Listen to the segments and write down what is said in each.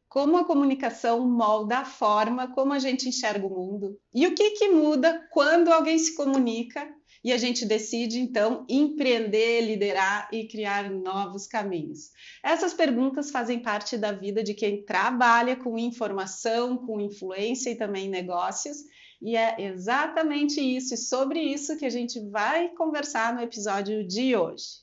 como a comunicação molda a forma como a gente enxerga o mundo e o que muda quando alguém se comunica e a gente decide, então, empreender, liderar e criar novos caminhos. Essas perguntas fazem parte da vida de quem trabalha com informação, com influência e também negócios, e é exatamente isso e sobre isso que a gente vai conversar no episódio de hoje.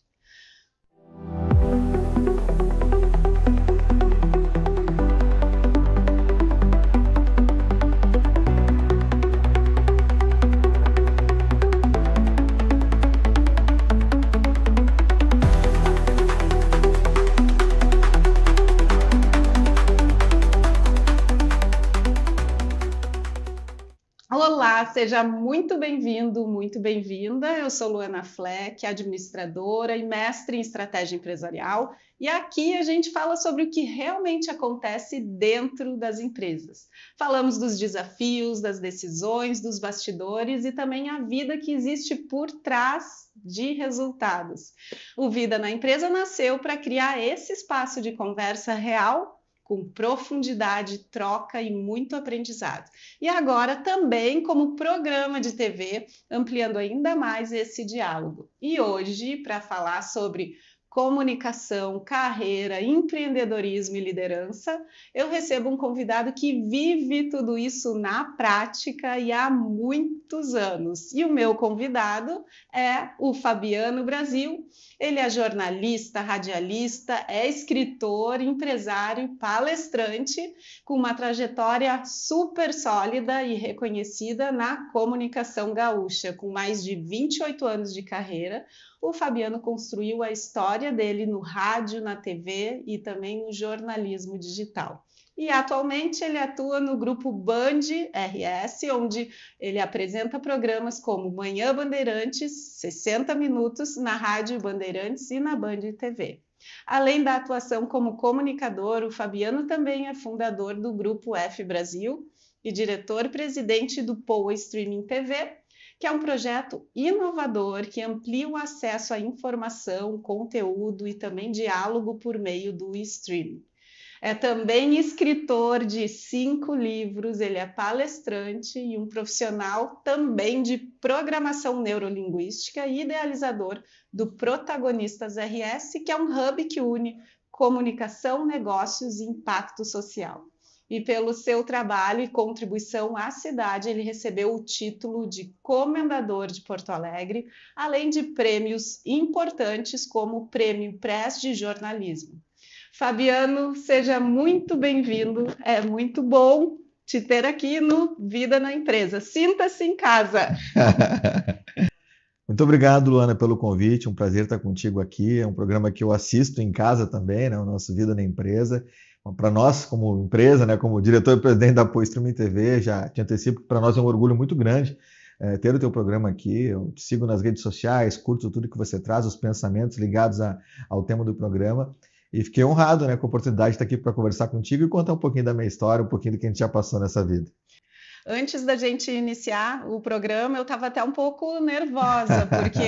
Olá, seja muito bem-vindo, muito bem-vinda. Eu sou Luana Fleck, administradora e mestre em estratégia empresarial, e aqui a gente fala sobre o que realmente acontece dentro das empresas. Falamos dos desafios, das decisões, dos bastidores e também a vida que existe por trás de resultados. O Vida na Empresa nasceu para criar esse espaço de conversa real, com profundidade, troca e muito aprendizado. E agora também como programa de TV, ampliando ainda mais esse diálogo. E hoje, para falar sobre comunicação, carreira, empreendedorismo e liderança, eu recebo um convidado que vive tudo isso na prática e há muitos anos. E o meu convidado é o Fabiano Brasil. Ele é jornalista, radialista, é escritor, empresário, palestrante, com uma trajetória super sólida e reconhecida na comunicação gaúcha. Com mais de 28 anos de carreira, o Fabiano construiu a história dele no rádio, na TV e também no jornalismo digital. E atualmente ele atua no grupo Band RS, onde ele apresenta programas como Manhã Bandeirantes, 60 Minutos, na Rádio Bandeirantes e na Band TV. Além da atuação como comunicador, o Fabiano também é fundador do Grupo F Brasil e diretor-presidente do Poa Streaming TV, que é um projeto inovador que amplia o acesso à informação, conteúdo e também diálogo por meio do streaming. É também escritor de 5 livros, ele é palestrante e um profissional também de programação neurolinguística e idealizador do Protagonistas RS, que é um hub que une comunicação, negócios e impacto social. E pelo seu trabalho e contribuição à cidade, ele recebeu o título de Comendador de Porto Alegre, além de prêmios importantes como o Prêmio Press de Jornalismo. Fabiano, seja muito bem-vindo, é muito bom te ter aqui no Vida na Empresa. Sinta-se em casa. Muito obrigado, Luana, pelo convite, um prazer estar contigo aqui, é um programa que eu assisto em casa também, né, o nosso Vida na Empresa. Para nós, como empresa, né, como diretor e presidente da Poa Streaming TV, já te antecipo que para nós é um orgulho muito grande ter o teu programa aqui. Eu te sigo nas redes sociais, curto tudo que você traz, os pensamentos ligados ao tema do programa. E fiquei honrado, né, com a oportunidade de estar aqui para conversar contigo e contar um pouquinho da minha história, um pouquinho do que a gente já passou nessa vida. Antes da gente iniciar o programa, eu estava até um pouco nervosa, porque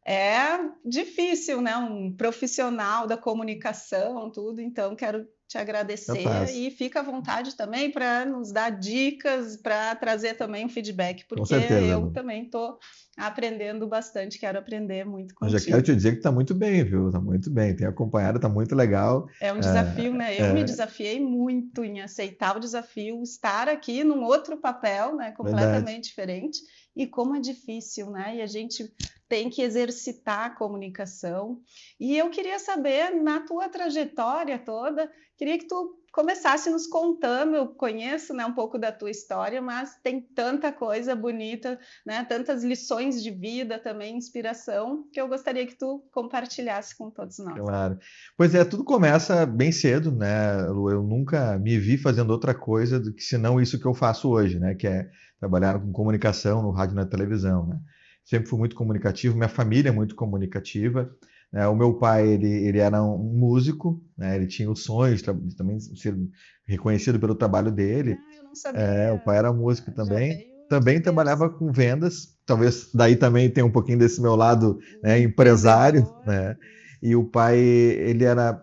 é difícil, né? Um profissional da comunicação, tudo, então quero te agradecer e fica à vontade também para nos dar dicas, para trazer também um feedback, porque eu também estou aprendendo bastante, quero aprender muito contigo. Eu já quero te dizer que está muito bem, viu? Está muito bem, tenho acompanhado, está muito legal. É um desafio, né? Eu me desafiei muito em aceitar o desafio, estar aqui num outro papel, né? Completamente diferente, e como é difícil, né? E a gente tem que exercitar a comunicação. E eu queria saber, na tua trajetória toda, queria que tu começasse nos contando. Eu conheço, né, um pouco da tua história, mas tem tanta coisa bonita, né, tantas lições de vida também, inspiração, que eu gostaria que tu compartilhasse com todos nós. Claro. Pois é, tudo começa bem cedo, né, Lu? Eu nunca me vi fazendo outra coisa do que senão isso que eu faço hoje, né, que é trabalhar com comunicação no rádio e na televisão, né? Sempre fui muito comunicativo, minha família é muito comunicativa. O meu pai, ele era um músico, né? Ele tinha o sonho de também ser reconhecido pelo trabalho dele. Eu não sabia. O pai era músico também. Também trabalhava com vendas, talvez daí também tem um pouquinho desse meu lado, né, empresário, né? E o pai, ele era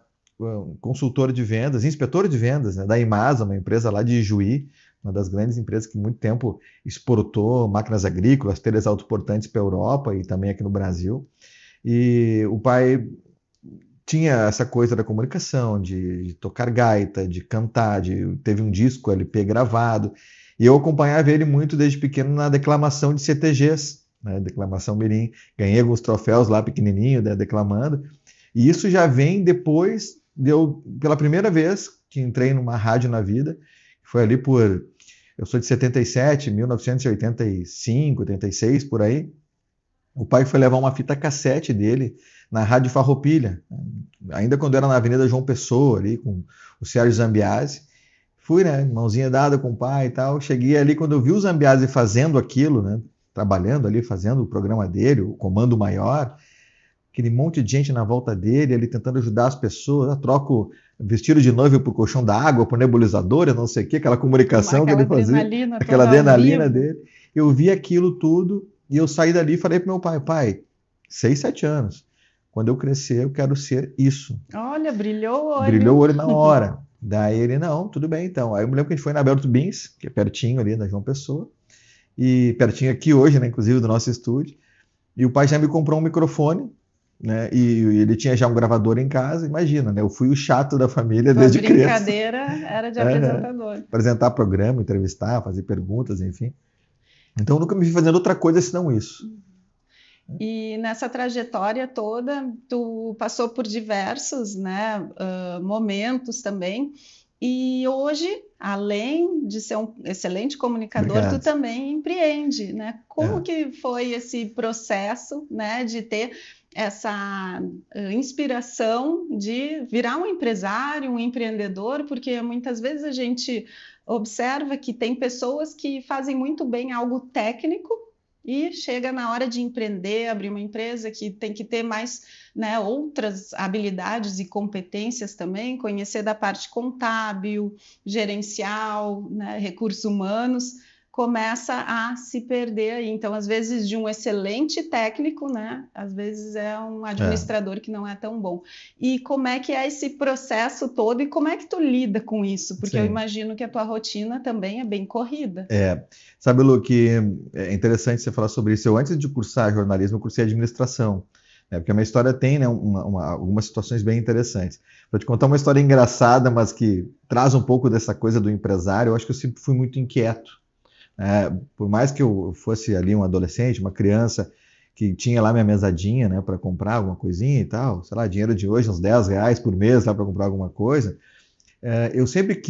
consultor de vendas, inspetor de vendas, né, da Imasa, uma empresa lá de Ijuí, uma das grandes empresas que muito tempo exportou máquinas agrícolas, telhas autoportantes para a Europa e também aqui no Brasil. E o pai tinha essa coisa da comunicação, de tocar gaita, de cantar, teve um disco LP gravado, e eu acompanhava ele muito desde pequeno na declamação de CTGs, né, declamação mirim, ganhei alguns troféus lá pequenininho, né, declamando, e isso já vem depois pela primeira vez que entrei numa rádio na vida, foi ali eu sou de 77, 1985, 86, por aí. O pai foi levar uma fita cassete dele na Rádio Farroupilha, ainda quando era na Avenida João Pessoa, ali com o Sérgio Zambiasi. Fui, né, mãozinha dada com o pai e tal. Cheguei ali, quando eu vi o Zambiasi fazendo aquilo, né, trabalhando ali, fazendo o programa dele, o Comando Maior, aquele monte de gente na volta dele, ele tentando ajudar as pessoas, eu troco vestido de noiva por colchão da água, por nebulizador, eu não sei o que, aquela comunicação que ele fazia, aquela adrenalina dele. Eu vi aquilo tudo e eu saí dali e falei pro meu pai, 6, 7 anos, quando eu crescer eu quero ser isso. Olha, brilhou o olho. Brilhou o olho na hora. Daí ele, não, tudo bem então. Aí eu me lembro que a gente foi na Alberto Bins, que é pertinho ali na João Pessoa, e pertinho aqui hoje, né, inclusive do nosso estúdio, e o pai já me comprou um microfone, né, e ele tinha já um gravador em casa, imagina, né, eu fui o chato da família desde criança. A brincadeira era de apresentador. Apresentar programa, entrevistar, fazer perguntas, enfim. Então eu nunca me vi fazendo outra coisa senão isso. E nessa trajetória toda, tu passou por diversos, né, momentos também, e hoje, além de ser um excelente comunicador, Obrigado. Tu também empreende, né? Como que foi esse processo, né, de ter essa inspiração de virar um empresário, um empreendedor, porque muitas vezes a gente observa que tem pessoas que fazem muito bem algo técnico e chega na hora de empreender, abrir uma empresa que tem que ter mais, né, outras habilidades e competências também, conhecer da parte contábil, gerencial, né, recursos humanos, começa a se perder aí. Então, às vezes, de um excelente técnico, né, às vezes é um administrador que não é tão bom. E como é que é esse processo todo e como é que tu lida com isso? Porque eu imagino que a tua rotina também é bem corrida. Sabe, Lu, que é interessante você falar sobre isso. Eu, antes de cursar jornalismo, eu cursei administração, né, porque a minha história tem, né, algumas situações bem interessantes. Vou te contar uma história engraçada, mas que traz um pouco dessa coisa do empresário. Eu acho que eu sempre fui muito inquieto. Por mais que eu fosse ali um adolescente, uma criança que tinha lá minha mesadinha, né, para comprar alguma coisinha e tal, sei lá, dinheiro de hoje, uns R$10 por mês lá para comprar alguma coisa, eu sempre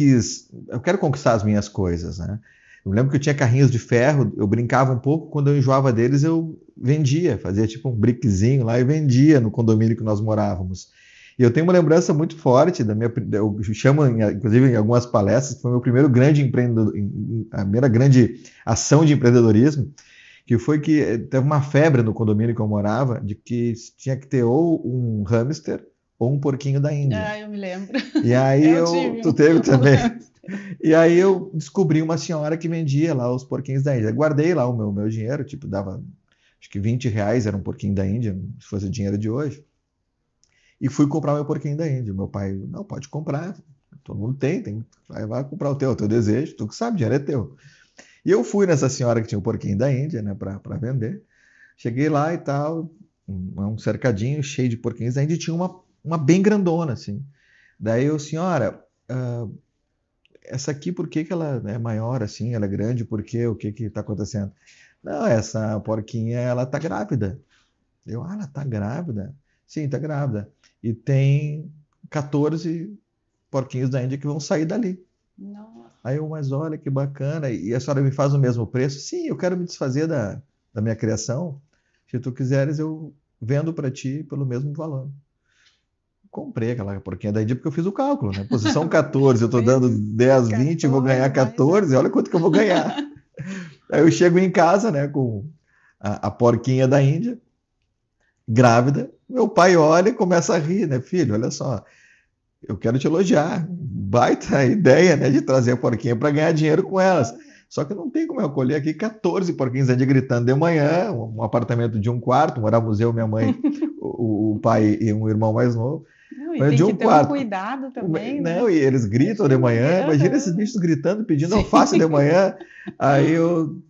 eu quero conquistar as minhas coisas, né? Eu lembro que eu tinha carrinhos de ferro, eu brincava um pouco, quando eu enjoava deles eu vendia, fazia tipo um brickzinho lá e vendia no condomínio que nós morávamos. E eu tenho uma lembrança muito forte eu chamo, inclusive, em algumas palestras, que foi o meu primeiro grande a primeira grande ação de empreendedorismo, que foi que teve uma febre no condomínio que eu morava, de que tinha que ter ou um hamster ou um porquinho da Índia. Eu me lembro. E aí tu teve também. E aí eu descobri uma senhora que vendia lá os porquinhos da Índia. Guardei lá o meu dinheiro, tipo, dava, acho que R$20 era um porquinho da Índia, se fosse o dinheiro de hoje. E fui comprar meu porquinho da Índia. Meu pai, não, pode comprar, todo mundo tem, vai comprar o teu desejo, tu que sabe, o dinheiro é teu. E eu fui nessa senhora que tinha o porquinho da Índia, né, para vender. Cheguei lá e tal, um cercadinho cheio de porquinhos da Índia, e tinha uma bem grandona, assim. Daí eu, senhora, essa aqui, por que ela é maior assim, ela é grande, por quê? O que está acontecendo? Não, essa porquinha, ela tá grávida. Ela tá grávida? Sim, tá grávida. E tem 14 porquinhos da Índia que vão sair dali. Nossa. Aí mas olha que bacana. E a senhora me faz o mesmo preço? Sim, eu quero me desfazer da minha criação. Se tu quiseres, eu vendo para ti pelo mesmo valor. Comprei aquela porquinha da Índia porque eu fiz o cálculo, né? Pô, se são 14, eu tô dando 10, 20, eu vou ganhar 14, olha quanto que eu vou ganhar. Aí eu chego em casa, né, com a porquinha da Índia, grávida, meu pai olha e começa a rir, né? Filho, olha só, eu quero te elogiar, baita ideia, né, de trazer a porquinha para ganhar dinheiro com elas. Só que não tem como eu colher aqui 14 porquinhos da Índia gritando de manhã, um apartamento de 1 quarto, morava museu, minha mãe, o pai e um irmão mais novo. e Mas tem de que um ter quarto. um cuidado também, né? Não, e eles gritam de manhã, imagina esses bichos gritando, pedindo alface de manhã. Aí eu,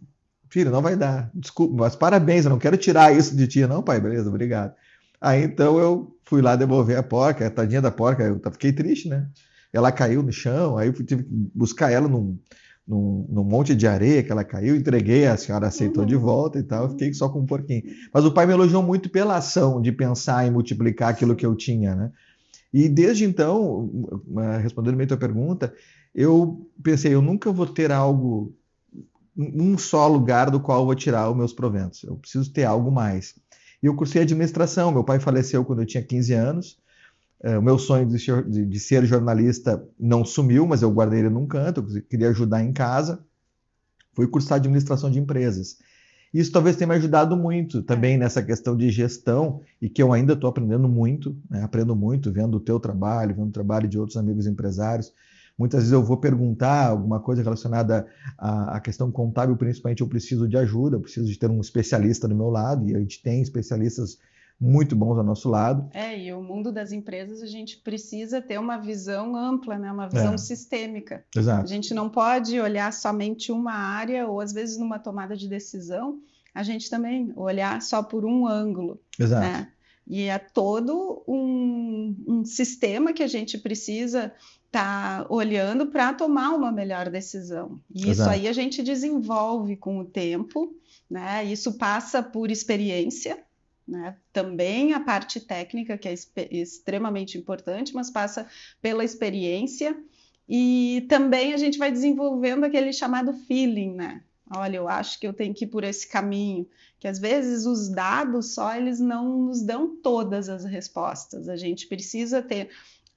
filho, não vai dar, desculpa, mas parabéns, eu não quero tirar isso de ti. Não, pai, beleza, obrigado. Aí então eu fui lá devolver a porca, a tadinha da porca, eu fiquei triste, né? Ela caiu no chão, aí eu tive que buscar ela num monte de areia que ela caiu, entreguei, a senhora aceitou de volta e tal, eu fiquei só com um porquinho. Mas o pai me elogiou muito pela ação de pensar em multiplicar aquilo que eu tinha, né? E desde então, respondendo bem a tua pergunta, eu pensei, eu nunca vou ter algo, um só lugar do qual eu vou tirar os meus proventos. Eu preciso ter algo mais. E eu cursei administração. Meu pai faleceu quando eu tinha 15 anos. O meu sonho de ser jornalista não sumiu, mas eu guardei ele num canto. Eu queria ajudar em casa. Fui cursar administração de empresas. Isso talvez tenha me ajudado muito também nessa questão de gestão e que eu ainda estou aprendendo muito, né? Aprendo muito vendo o teu trabalho, vendo o trabalho de outros amigos empresários. Muitas vezes eu vou perguntar alguma coisa relacionada à questão contábil, principalmente eu preciso de ajuda, eu preciso de ter um especialista do meu lado, e a gente tem especialistas muito bons ao nosso lado. E o mundo das empresas a gente precisa ter uma visão ampla, né? Uma visão sistêmica. Exato. A gente não pode olhar somente uma área, ou às vezes numa tomada de decisão, a gente também olhar só por um ângulo. Exato. Né? E é todo um sistema que a gente precisa estar olhando para tomar uma melhor decisão. E isso aí a gente desenvolve com o tempo, né? Isso passa por experiência, né? Também a parte técnica, que é extremamente importante, mas passa pela experiência. E também a gente vai desenvolvendo aquele chamado feeling, né? Olha, eu acho que eu tenho que ir por esse caminho, que às vezes os dados só eles não nos dão todas as respostas. A gente precisa ter,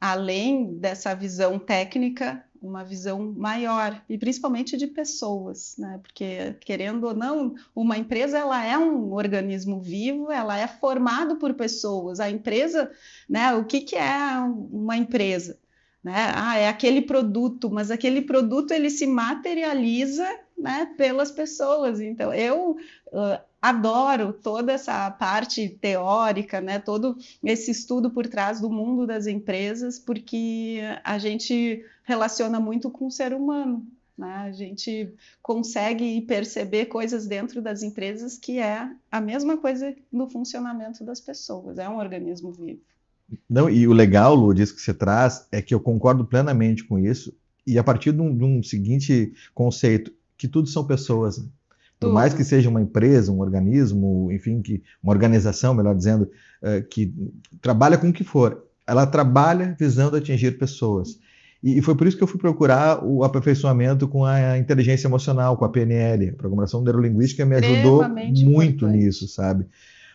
além dessa visão técnica, uma visão maior, e principalmente de pessoas, né? Porque, querendo ou não, uma empresa ela é um organismo vivo, ela é formado por pessoas. A empresa, né? O que é uma empresa? Né? É aquele produto, mas aquele produto ele se materializa, né, pelas pessoas. Então, eu adoro toda essa parte teórica, né, todo esse estudo por trás do mundo das empresas, porque a gente relaciona muito com o ser humano. Né? A gente consegue perceber coisas dentro das empresas que é a mesma coisa no funcionamento das pessoas, é um organismo vivo. Não, e o legal, Lu, disso que você traz, é que eu concordo plenamente com isso, e a partir de um seguinte conceito, que tudo são pessoas. Né? Por mais que seja uma empresa, um organismo, enfim, uma organização, melhor dizendo, que trabalha com o que for, ela trabalha visando atingir pessoas. E foi por isso que eu fui procurar o aperfeiçoamento com a inteligência emocional, com a PNL. A programação neurolinguística me ajudou muito nisso, sabe?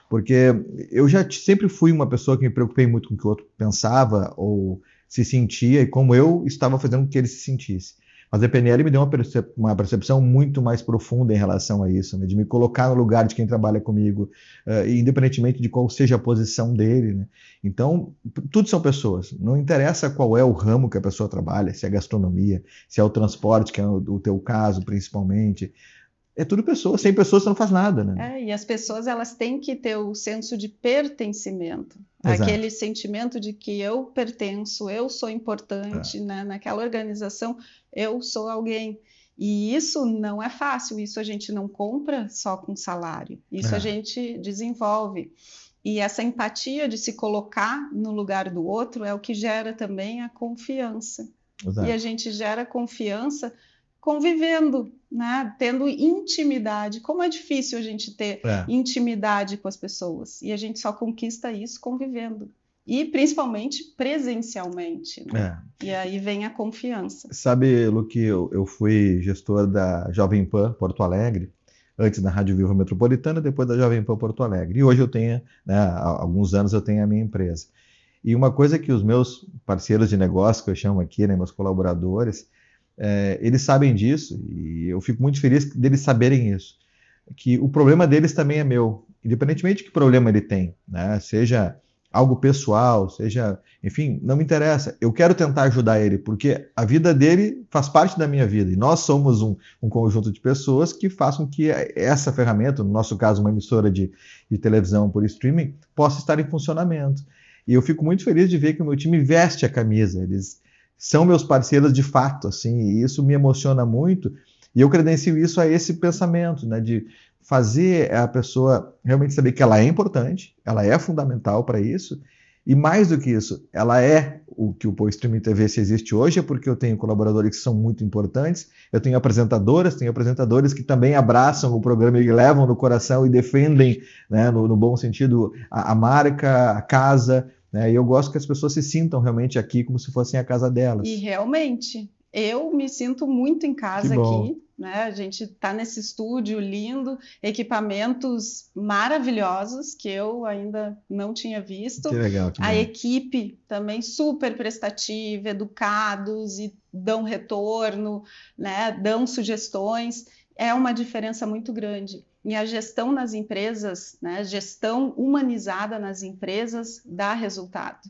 Porque eu já sempre fui uma pessoa que me preocupei muito com o que o outro pensava ou se sentia e como eu estava fazendo com que ele se sentisse. Mas a PNL me deu uma percepção muito mais profunda em relação a isso, né? De me colocar no lugar de quem trabalha comigo, independentemente de qual seja a posição dele. Né? Então, tudo são pessoas. Não interessa qual é o ramo que a pessoa trabalha, se é gastronomia, se é o transporte, que é o teu caso principalmente. É tudo pessoa, sem pessoas você não faz nada, né? E as pessoas elas têm que ter o senso de pertencimento, Exato. Aquele sentimento de que eu pertenço, eu sou importante, né? Naquela organização, eu sou alguém. E isso não é fácil, isso a gente não compra só com salário, isso a gente desenvolve. E essa empatia de se colocar no lugar do outro é o que gera também a confiança. Exato. E a gente gera confiança convivendo, né? Tendo intimidade. Como é difícil a gente ter intimidade com as pessoas. E a gente só conquista isso convivendo. E principalmente presencialmente. Né? E aí vem a confiança. Sabe, Lu, que eu fui gestor da Jovem Pan Porto Alegre, antes da Rádio Viva Metropolitana, depois da Jovem Pan Porto Alegre. E hoje eu tenho, né, há alguns anos eu tenho a minha empresa. E uma coisa que os meus parceiros de negócio, que eu chamo aqui, né, meus colaboradores, eles sabem disso e eu fico muito feliz deles saberem isso, que o problema deles também é meu, independentemente de que problema ele tem, né? Seja algo pessoal, seja, enfim, não me interessa, eu quero tentar ajudar ele, porque a vida dele faz parte da minha vida e nós somos um conjunto de pessoas que façam que essa ferramenta, no nosso caso uma emissora de televisão por streaming, possa estar em funcionamento. E eu fico muito feliz de ver que o meu time veste a camisa. Eles são meus parceiros de fato, assim, e isso me emociona muito. E eu credencio isso a esse pensamento, né, de fazer a pessoa realmente saber que ela é importante, ela é fundamental para isso, e mais do que isso, ela é o que o PoiStream TV, se existe hoje, é porque eu tenho colaboradores que são muito importantes, eu tenho apresentadores que também abraçam o programa e levam no coração e defendem, né, no bom sentido, a marca, a casa, né, e eu gosto que as pessoas se sintam realmente aqui como se fossem a casa delas. E realmente, eu me sinto muito em casa aqui, né? A gente está nesse estúdio lindo, equipamentos maravilhosos que eu ainda não tinha visto. Que legal, que a bom. equipe também super prestativa, educados e dão retorno, né? Dão sugestões. É uma diferença muito grande. E a gestão nas empresas, né, gestão humanizada nas empresas dá resultado.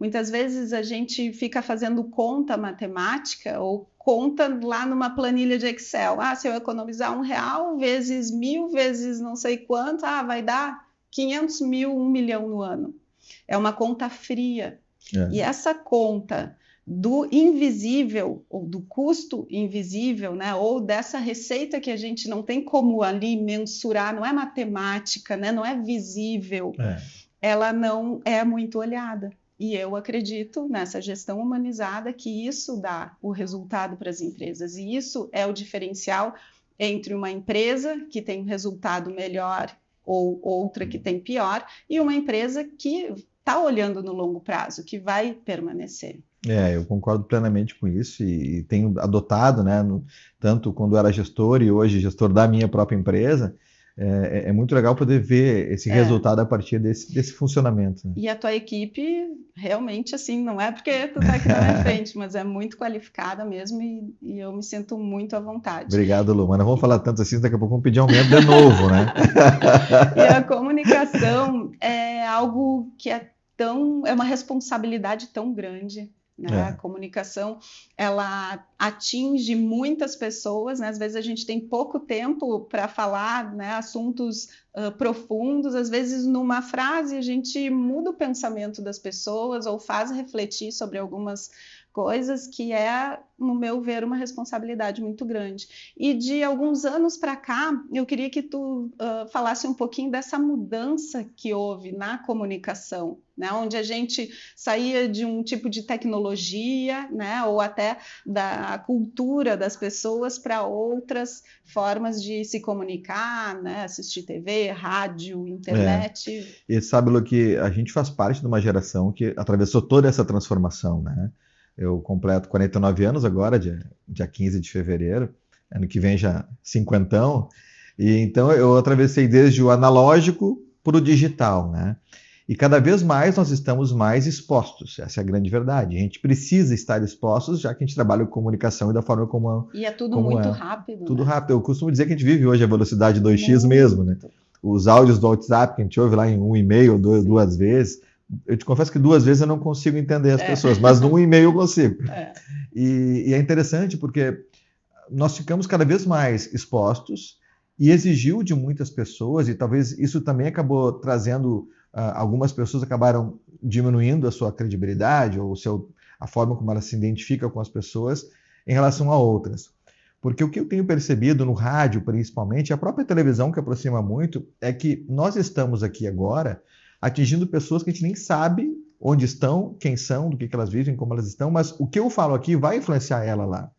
Muitas vezes a gente fica fazendo conta matemática ou conta lá numa planilha de Excel. Se eu economizar R$1 vezes 1.000 vezes não sei quanto, vai dar 500 mil, 1 milhão no ano. É uma conta fria. E essa conta do invisível, ou do custo invisível, né, ou dessa receita que a gente não tem como ali mensurar, não é matemática, né, não é visível, ela não é muito olhada. E eu acredito nessa gestão humanizada que isso dá o resultado para as empresas. E isso é o diferencial entre uma empresa que tem um resultado melhor ou outra que tem pior, e uma empresa que está olhando no longo prazo, que vai permanecer. Eu concordo plenamente com isso e tenho adotado, né, tanto quando era gestor e hoje gestor da minha própria empresa, é muito legal poder ver esse resultado a partir desse funcionamento. Né? E a tua equipe realmente, assim, não é porque tu está aqui na minha frente, mas é muito qualificada mesmo e eu me sinto muito à vontade. Obrigado, Lu. Mas não vamos falar tanto assim, daqui a pouco vamos pedir aumento de novo, né? E a comunicação é algo que é uma responsabilidade tão grande. Né? A comunicação, ela atinge muitas pessoas, né? Às vezes a gente tem pouco tempo para falar, né, assuntos profundos, às vezes numa frase a gente muda o pensamento das pessoas ou faz refletir sobre algumas coisas que é, no meu ver, uma responsabilidade muito grande. E de alguns anos para cá, eu queria que tu falasse um pouquinho dessa mudança que houve na comunicação, né? Onde a gente saía de um tipo de tecnologia, né? Ou até da cultura das pessoas para outras formas de se comunicar, né? Assistir TV, rádio, internet. E sabe, Lu, que a gente faz parte de uma geração que atravessou toda essa transformação, né? Eu completo 49 anos agora, dia 15 de fevereiro, ano que vem já 50, e então eu atravessei desde o analógico para o digital, né? E cada vez mais nós estamos mais expostos, essa é a grande verdade. A gente precisa estar expostos, já que a gente trabalha com comunicação e da forma como E é tudo muito rápido. Tudo rápido. Eu costumo dizer que a gente vive hoje a velocidade 2x mesmo, né? Os áudios do WhatsApp que a gente ouve lá em 1,5 ou 2 vezes, eu te confesso que 2 vezes eu não consigo entender as pessoas, mas no 1,5 eu consigo. E é interessante porque nós ficamos cada vez mais expostos e exigiu de muitas pessoas, e talvez isso também acabou trazendo, algumas pessoas acabaram diminuindo a sua credibilidade ou a forma como ela se identifica com as pessoas em relação a outras. Porque o que eu tenho percebido no rádio, principalmente, a própria televisão que aproxima muito, é que nós estamos aqui agora atingindo pessoas que a gente nem sabe onde estão, quem são, do que elas vivem, como elas estão, mas o que eu falo aqui vai influenciar ela lá.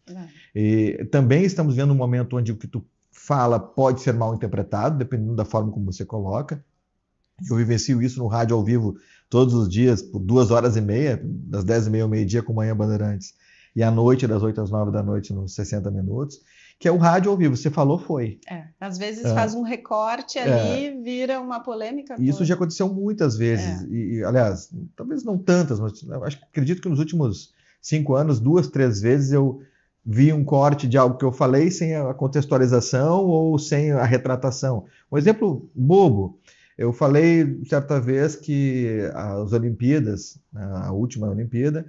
E também estamos vendo um momento onde o que tu fala pode ser mal interpretado, dependendo da forma como você coloca. Eu vivencio isso no rádio ao vivo todos os dias, por 2h30, das 10h30 ao meio-dia com Manhã Bandeirantes, e à noite, das 8 às 9 da noite, nos 60 minutos, que é o rádio ao vivo. Você falou, foi. Às vezes faz um recorte ali, vira uma polêmica. Isso já aconteceu muitas vezes. E, aliás, talvez não tantas, mas acredito que nos últimos 5 anos, 2, 3 vezes eu vi um corte de algo que eu falei sem a contextualização ou sem a retratação. Um exemplo bobo. Eu falei certa vez que as Olimpíadas, a última Olimpíada,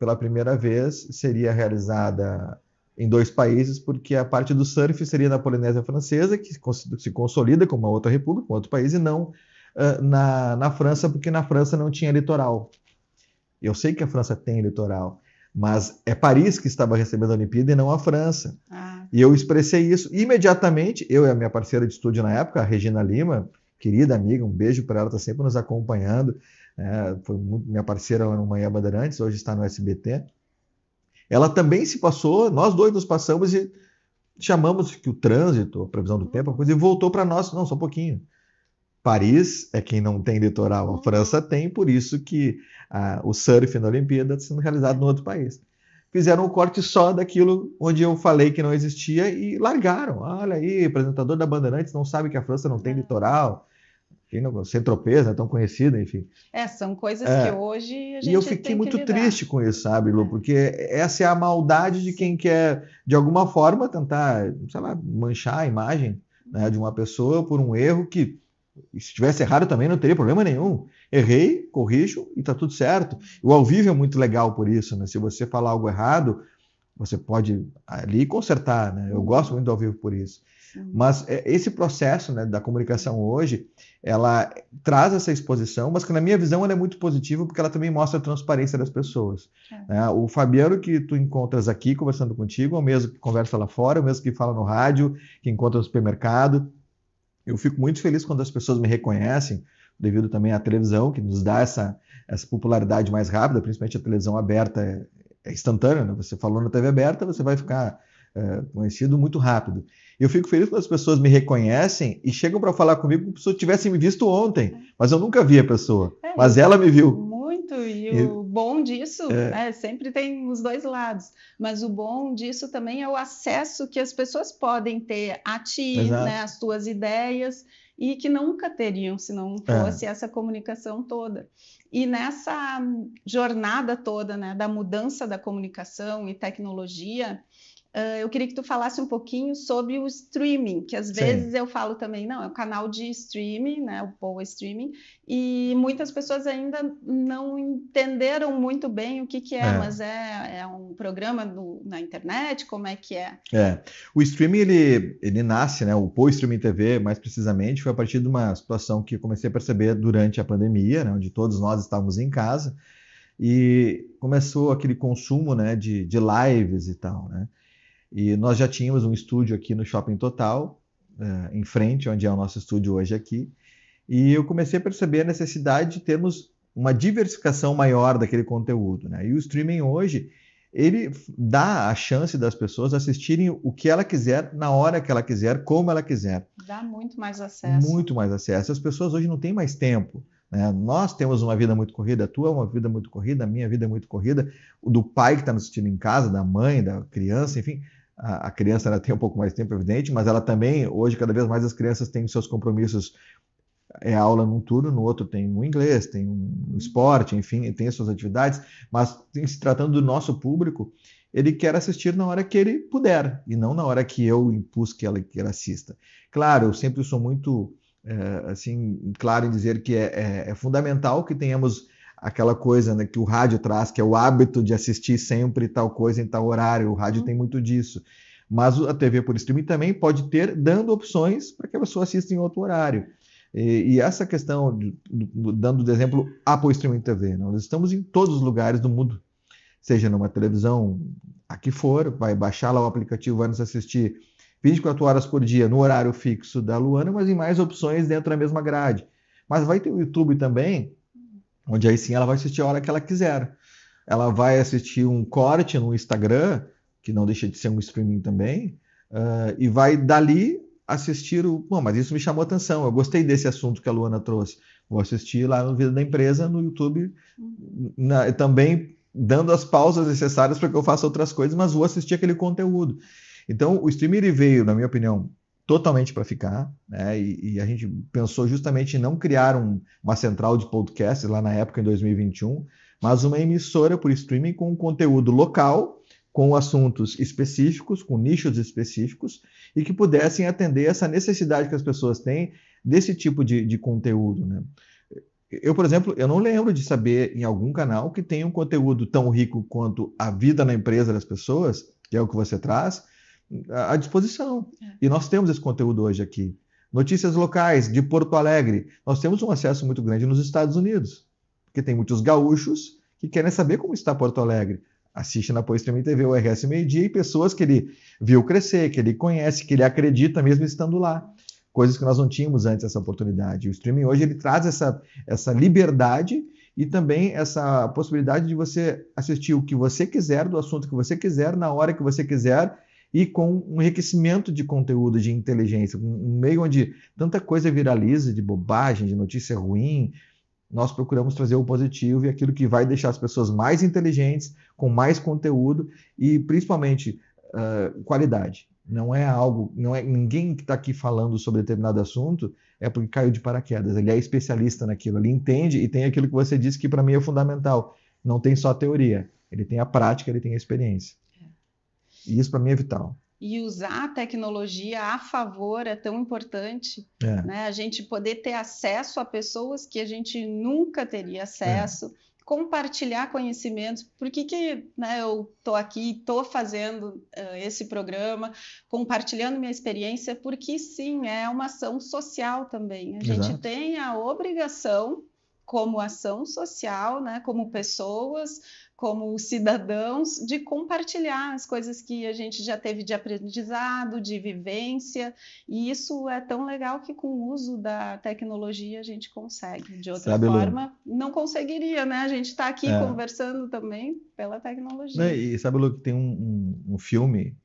pela primeira vez seria realizada em 2 países, porque a parte do surf seria na Polinésia Francesa, que se consolida como uma outra república, um outro país, e não na França, porque na França não tinha litoral. Eu sei que a França tem litoral, mas é Paris que estava recebendo a Olimpíada e não a França. E eu expressei isso imediatamente, eu e a minha parceira de estúdio na época, a Regina Lima, querida amiga, um beijo para ela, está sempre nos acompanhando, foi minha parceira lá no Manhã Bandeirantes, hoje está no SBT. Ela também se passou, nós dois nos passamos e chamamos que o trânsito, a previsão do tempo, a coisa, e voltou para nós, não, só um pouquinho. Paris é quem não tem litoral, a França tem, por isso que o surf na Olimpíada está sendo realizado no outro país. Fizeram um corte só daquilo onde eu falei que não existia e largaram. Olha aí, apresentador da Bandeirantes não sabe que a França não tem litoral. Saint-Tropez, tão conhecida, enfim. São coisas que hoje a gente E eu fiquei muito triste com isso, sabe, Lu? Porque essa é a maldade de quem quer, de alguma forma, tentar, sei lá, manchar a imagem, né, de uma pessoa por um erro que, se tivesse errado também, não teria problema nenhum. Errei, corrijo e tá tudo certo. O ao vivo é muito legal por isso, né? Se você falar algo errado, você pode ali consertar, né? Eu gosto muito do ao vivo por isso. Mas esse processo, né, da comunicação hoje, ela traz essa exposição, mas que na minha visão ela é muito positiva porque ela também mostra a transparência das pessoas. O Fabiano que tu encontras aqui conversando contigo é o mesmo que conversa lá fora, é o mesmo que fala no rádio, que encontra no supermercado. Eu fico muito feliz quando as pessoas me reconhecem, devido também à televisão, que nos dá essa popularidade mais rápida, principalmente a televisão aberta é instantânea, né? Você falou na TV aberta, você vai ficar conhecido muito rápido. Eu fico feliz quando as pessoas me reconhecem e chegam para falar comigo como se eu tivesse me visto ontem, mas eu nunca vi a pessoa, mas ela me viu. Muito, e o bom disso, sempre tem os dois lados, mas o bom disso também é o acesso que as pessoas podem ter a ti, né, as tuas ideias, e que nunca teriam se não fosse essa comunicação toda. E nessa jornada toda, né, da mudança da comunicação e tecnologia, eu queria que tu falasse um pouquinho sobre o streaming, que às vezes eu falo também, não, é um canal de streaming, né, o Poa Streaming, e muitas pessoas ainda não entenderam muito bem o que é, mas é um programa na internet, como é que é? O streaming, ele nasce, né, o Poa Streaming TV, mais precisamente, foi a partir de uma situação que eu comecei a perceber durante a pandemia, né, onde todos nós estávamos em casa, e começou aquele consumo, né, de lives e tal, né? E nós já tínhamos um estúdio aqui no Shopping Total, em frente, onde é o nosso estúdio hoje aqui, e eu comecei a perceber a necessidade de termos uma diversificação maior daquele conteúdo, né? E o streaming hoje, ele dá a chance das pessoas assistirem o que ela quiser, na hora que ela quiser, como ela quiser. Dá muito mais acesso. Muito mais acesso. As pessoas hoje não têm mais tempo. Nós temos uma vida muito corrida, a tua é uma vida muito corrida, a minha vida é muito corrida, o do pai que está nos assistindo em casa, da mãe, da criança, enfim, a criança ela tem um pouco mais de tempo, evidente, mas ela também, hoje, cada vez mais as crianças têm seus compromissos, aula num turno, no outro tem um inglês, tem um esporte, enfim, tem as suas atividades, mas se tratando do nosso público, ele quer assistir na hora que ele puder, e não na hora que eu impus que ele assista. Claro, eu sempre sou muito claro em dizer que é fundamental que tenhamos aquela coisa, né, que o rádio traz, que é o hábito de assistir sempre tal coisa em tal horário. O rádio tem muito disso. Mas a TV por streaming também pode ter, dando opções para que a pessoa assista em outro horário. E essa questão, dando de exemplo a Poa Streaming TV, nós estamos em todos os lugares do mundo, seja numa televisão, a que for, vai baixar lá o aplicativo, vai nos assistir 24 horas por dia no horário fixo da Luana, mas em mais opções dentro da mesma grade. Mas vai ter o YouTube também, onde aí sim ela vai assistir a hora que ela quiser. Ela vai assistir um corte no Instagram, que não deixa de ser um streaming também, e vai dali assistir Bom, mas isso me chamou a atenção, eu gostei desse assunto que a Luana trouxe. Vou assistir lá no Vida da Empresa, no YouTube, também dando as pausas necessárias para que eu faça outras coisas, mas vou assistir aquele conteúdo. Então, o streaming ele veio, na minha opinião, totalmente para ficar, né? E a gente pensou justamente em não criar uma central de podcasts lá na época, em 2021, mas uma emissora por streaming com conteúdo local, com assuntos específicos, com nichos específicos, e que pudessem atender essa necessidade que as pessoas têm desse tipo de conteúdo, né? Eu, por exemplo, eu não lembro de saber em algum canal que tenha um conteúdo tão rico quanto a vida na empresa das pessoas, que é o que você traz, à disposição. E nós temos esse conteúdo hoje aqui. Notícias locais de Porto Alegre. Nós temos um acesso muito grande nos Estados Unidos, porque tem muitos gaúchos que querem saber como está Porto Alegre. Assiste na Poistream TV o RS Meio Dia e pessoas que ele viu crescer, que ele conhece, que ele acredita mesmo estando lá. Coisas que nós não tínhamos antes essa oportunidade. O streaming hoje ele traz essa liberdade e também essa possibilidade de você assistir o que você quiser, do assunto que você quiser, na hora que você quiser, e com um enriquecimento de conteúdo, de inteligência, um meio onde tanta coisa viraliza, de bobagem, de notícia ruim. Nós procuramos trazer o positivo e aquilo que vai deixar as pessoas mais inteligentes, com mais conteúdo e principalmente qualidade. Não é algo, não é ninguém que está aqui falando sobre determinado assunto é porque caiu de paraquedas. Ele é especialista naquilo, ele entende e tem aquilo que você disse que para mim é fundamental. Não tem só teoria, ele tem a prática, ele tem a experiência. E isso para mim é vital. E usar a tecnologia a favor é tão importante, né? A gente poder ter acesso a pessoas que a gente nunca teria acesso, compartilhar conhecimentos. Por que né, eu estou aqui, estou fazendo esse programa, compartilhando minha experiência? Porque sim, é uma ação social também. A gente tem a obrigação, como ação social, né, como pessoas, como cidadãos, de compartilhar as coisas que a gente já teve de aprendizado, de vivência, e isso é tão legal que com o uso da tecnologia a gente consegue. De outra forma, não conseguiria, né? A gente está aqui conversando também pela tecnologia. E sabe, Lu, que tem um filme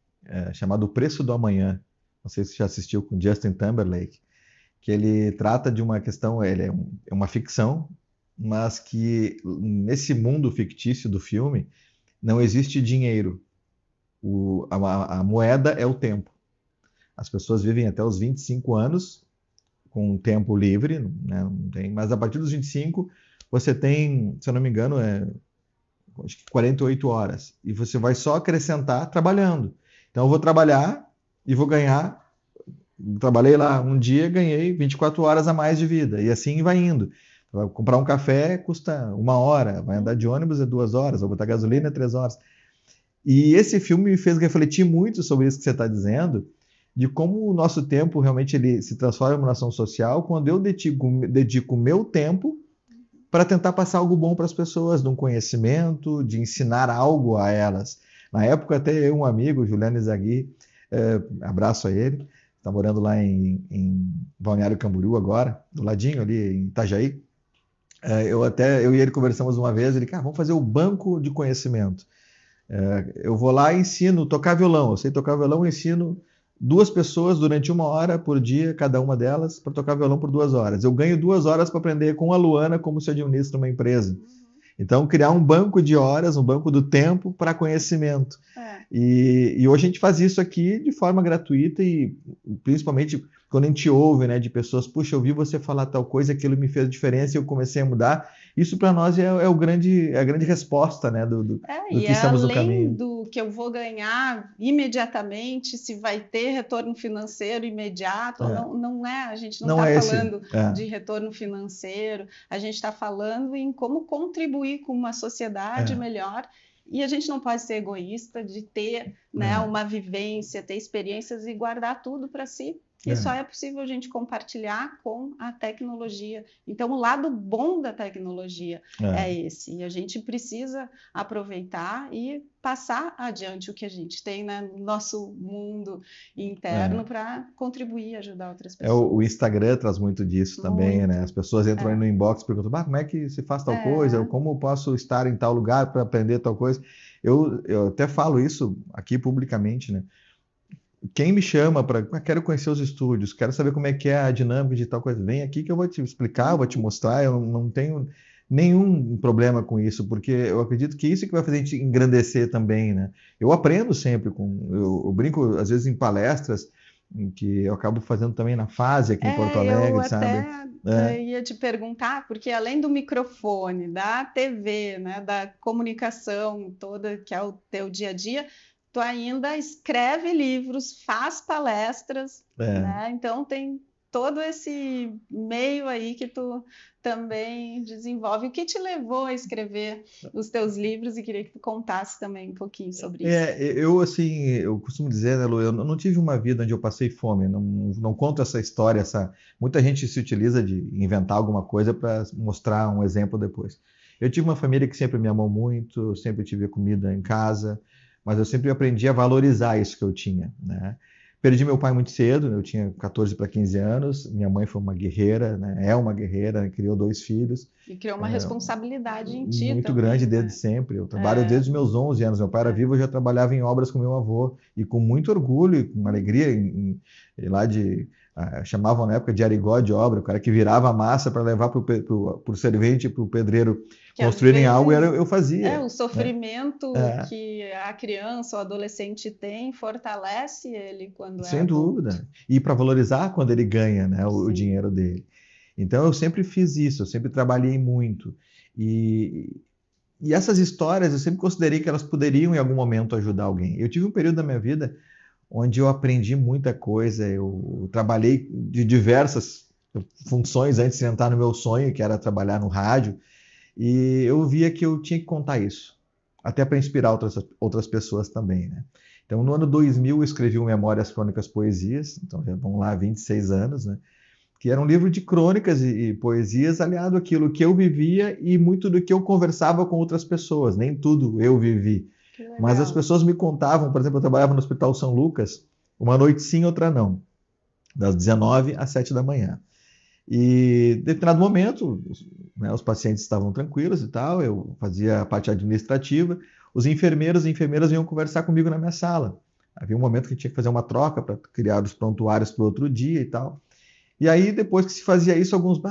chamado O Preço do Amanhã, não sei se você já assistiu, com Justin Timberlake, que ele trata de uma questão, ele é uma ficção, mas que nesse mundo fictício do filme não existe dinheiro. A moeda é o tempo. As pessoas vivem até os 25 anos com tempo livre, né? Não tem, mas a partir dos 25 você tem, se eu não me engano, acho que 48 horas. E você vai só acrescentar trabalhando. Então eu vou trabalhar e vou ganhar. Trabalhei lá um dia, ganhei 24 horas a mais de vida. E assim vai indo. Vai comprar um café, custa 1 hora. Vai andar de ônibus é 2 horas. Vai botar gasolina é 3 horas. E esse filme me fez refletir muito sobre isso que você está dizendo, de como o nosso tempo realmente ele se transforma em uma ação social quando eu dedico o meu tempo para tentar passar algo bom para as pessoas, de um conhecimento, de ensinar algo a elas. Na época, até eu e um amigo, Juliano Izagui, abraço a ele, está morando lá em Balneário Camboriú agora, do ladinho ali em Itajaí. Eu e ele conversamos uma vez, ele disse, vamos fazer o banco de conhecimento. Eu vou lá e ensino tocar violão. Eu sei tocar violão, eu ensino 2 pessoas durante 1 hora por dia, cada uma delas, para tocar violão por 2 horas. Eu ganho 2 horas para aprender com a Luana como se administra uma empresa. Então, criar um banco de horas, um banco do tempo para conhecimento. E hoje a gente faz isso aqui de forma gratuita e principalmente quando a gente ouve, né, de pessoas, puxa, eu vi você falar tal coisa, aquilo me fez diferença e eu comecei a mudar. Isso para nós é a grande resposta, né, do que estamos no caminho. Além do que eu vou ganhar imediatamente, se vai ter retorno financeiro imediato, não é, a gente não está falando de retorno financeiro, a gente está falando em como contribuir com uma sociedade melhor. E a gente não pode ser egoísta de ter uma vivência, ter experiências e guardar tudo para si. E só é possível a gente compartilhar com a tecnologia. Então, o lado bom da tecnologia é esse. E a gente precisa aproveitar e passar adiante o que a gente tem, né, no nosso mundo interno para contribuir e ajudar outras pessoas. O Instagram traz muito disso também, né? As pessoas entram aí no inbox e perguntam, como é que se faz tal coisa? Como eu posso estar em tal lugar para aprender tal coisa? Eu até falo isso aqui publicamente, né? Quem me chama para quero conhecer os estúdios, quero saber como é que é a dinâmica de tal coisa, vem aqui que eu vou te explicar, eu vou te mostrar, eu não tenho nenhum problema com isso, porque eu acredito que isso que vai fazer a gente engrandecer também, né? Eu aprendo sempre, eu brinco às vezes em palestras, que eu acabo fazendo também na FASE aqui em Porto Alegre, sabe? Eu ia te perguntar, porque além do microfone, da TV, né, da comunicação toda, que é o teu dia a dia, tu ainda escreve livros, faz palestras, né? Então tem todo esse meio aí que tu também desenvolve. O que te levou a escrever os teus livros? E queria que tu contasse também um pouquinho sobre isso. Assim, eu costumo dizer, né, Lu, eu não tive uma vida onde eu passei fome, não conto essa história, muita gente se utiliza de inventar alguma coisa para mostrar um exemplo depois. Eu tive uma família que sempre me amou muito, eu sempre tive comida em casa, mas eu sempre aprendi a valorizar isso que eu tinha, né? Perdi meu pai muito cedo, eu tinha 14 para 15 anos, minha mãe foi uma guerreira, né? É uma guerreira, criou 2 filhos. E criou uma responsabilidade em ti Muito também, grande né? desde sempre. Eu trabalho desde os meus 11 anos. Meu pai era vivo, eu já trabalhava em obras com meu avô. E com muito orgulho e com alegria, chamavam na época de arigó de obra, o cara que virava a massa para levar para o servente, para o pedreiro Que construírem algo, eu fazia. O sofrimento né? que a criança ou adolescente tem fortalece ele quando Sem adulto. dúvida. E para valorizar quando ele ganha, né, o dinheiro dele. Então eu sempre fiz isso, eu sempre trabalhei muito. E essas histórias eu sempre considerei que elas poderiam em algum momento ajudar alguém. Eu tive um período da minha vida onde eu aprendi muita coisa, eu trabalhei de diversas funções antes de entrar no meu sonho, que era trabalhar no rádio, e eu via que eu tinha que contar isso, até para inspirar outras pessoas também, né? Então, no ano 2000, eu escrevi o Memórias, Crônicas, Poesias, então já vão lá 26 anos, né? Que era um livro de crônicas e poesias aliado àquilo que eu vivia e muito do que eu conversava com outras pessoas. Nem tudo eu vivi. Mas as pessoas me contavam, por exemplo, eu trabalhava no Hospital São Lucas, uma noite sim, outra não, das 19 às 7 da manhã. E em determinado momento, né, os pacientes estavam tranquilos e tal, eu fazia a parte administrativa, os enfermeiros e enfermeiras vinham conversar comigo na minha sala. Havia um momento que tinha que fazer uma troca para criar os prontuários para o outro dia e tal. E aí, depois que se fazia isso, alguns,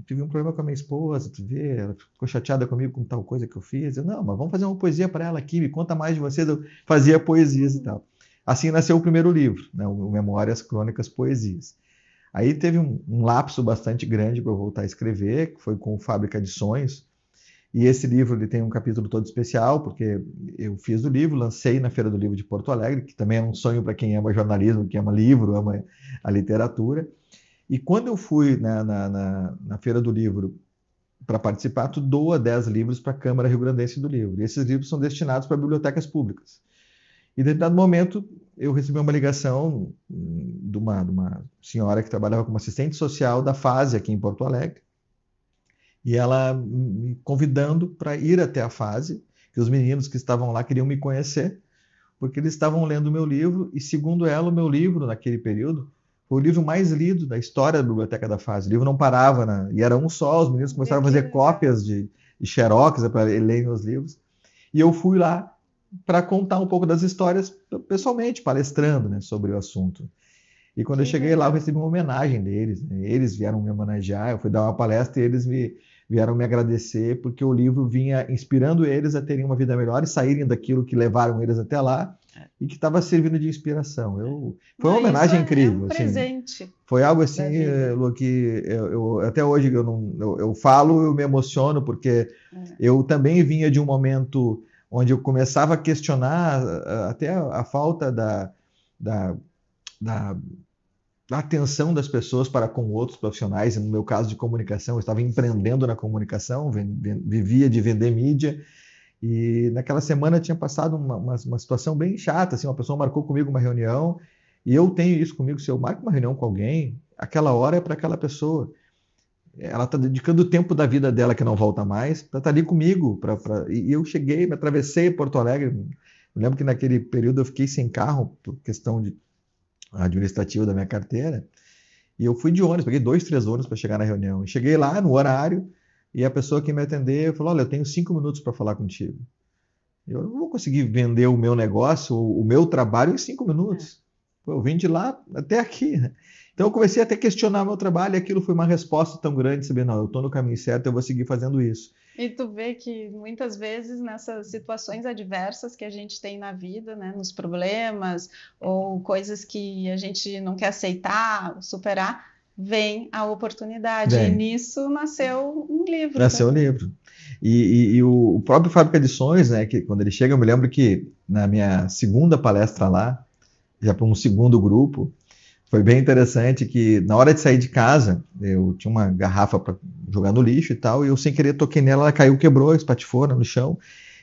tive um problema com a minha esposa, tu vê, ela ficou chateada comigo com tal coisa que eu fiz. Eu, não, mas vamos fazer uma poesia para ela aqui, me conta mais de vocês. Eu fazia poesias e tal. Assim nasceu o primeiro livro, né, o Memórias, Crônicas, Poesias. Aí teve um lapso bastante grande para eu voltar a escrever, que foi com Fábrica de Sonhos. E esse livro ele tem um capítulo todo especial, porque eu fiz o livro, lancei na Feira do Livro de Porto Alegre, que também é um sonho para quem ama jornalismo, quem ama livro, ama a literatura. E quando eu fui na Feira do Livro para participar, tu doa 10 livros para a Câmara Rio-Grandense do Livro. E esses livros são destinados para bibliotecas públicas. E, em determinado momento, eu recebi uma ligação de uma senhora que trabalhava como assistente social da FASE aqui em Porto Alegre. E ela me convidando para ir até a FASE, que os meninos que estavam lá queriam me conhecer, porque eles estavam lendo o meu livro, e segundo ela, o meu livro, naquele período, foi o livro mais lido da história da Biblioteca da FASE. O livro não parava, e era um só, os meninos começaram a fazer cópias de xerox para lerem os livros. E eu fui lá para contar um pouco das histórias pessoalmente, palestrando, né, sobre o assunto. E quando eu cheguei lá, eu recebi uma homenagem deles, né? Eles vieram me homenagear, eu fui dar uma palestra e eles vieram me agradecer, porque o livro vinha inspirando eles a terem uma vida melhor e saírem daquilo que levaram eles até lá e que estava servindo de inspiração. Foi uma homenagem incrível. É um presente. Assim, foi algo assim, Lu, que eu até hoje eu falo, eu me emociono, porque eu também vinha de um momento onde eu começava a questionar até a falta da atenção das pessoas para com outros profissionais. No meu caso de comunicação, eu estava empreendendo na comunicação, vivia de vender mídia, e naquela semana tinha passado uma situação bem chata, assim, uma pessoa marcou comigo uma reunião, e eu tenho isso comigo, se eu marco uma reunião com alguém, aquela hora é para aquela pessoa. Ela está dedicando o tempo da vida dela que não volta mais, para estar ali comigo. E eu cheguei, me atravessei Porto Alegre. Me lembro que naquele período eu fiquei sem carro, por questão administrativa da minha carteira, e eu fui de ônibus, peguei 2, 3 ônibus para chegar na reunião. E cheguei lá no horário, e a pessoa que me atendeu falou: olha, eu tenho 5 minutos para falar contigo. Eu não vou conseguir vender o meu negócio, o meu trabalho em 5 minutos. Pô, eu vim de lá até aqui, né? Então eu comecei até a questionar meu trabalho, e aquilo foi uma resposta tão grande, saber, não, eu estou no caminho certo, eu vou seguir fazendo isso. E tu vê que muitas vezes nessas situações adversas que a gente tem na vida, né, nos problemas ou coisas que a gente não quer aceitar, superar, vem a oportunidade. E nisso nasceu um livro. Nasceu um livro. E o próprio Fábrica de Sonhos, né, que quando ele chega, eu me lembro que na minha segunda palestra lá, já para um segundo grupo, Foi bem interessante que na hora de sair de casa, eu tinha uma garrafa para jogar no lixo e tal, e eu sem querer toquei nela, ela caiu, quebrou, espatifou no chão.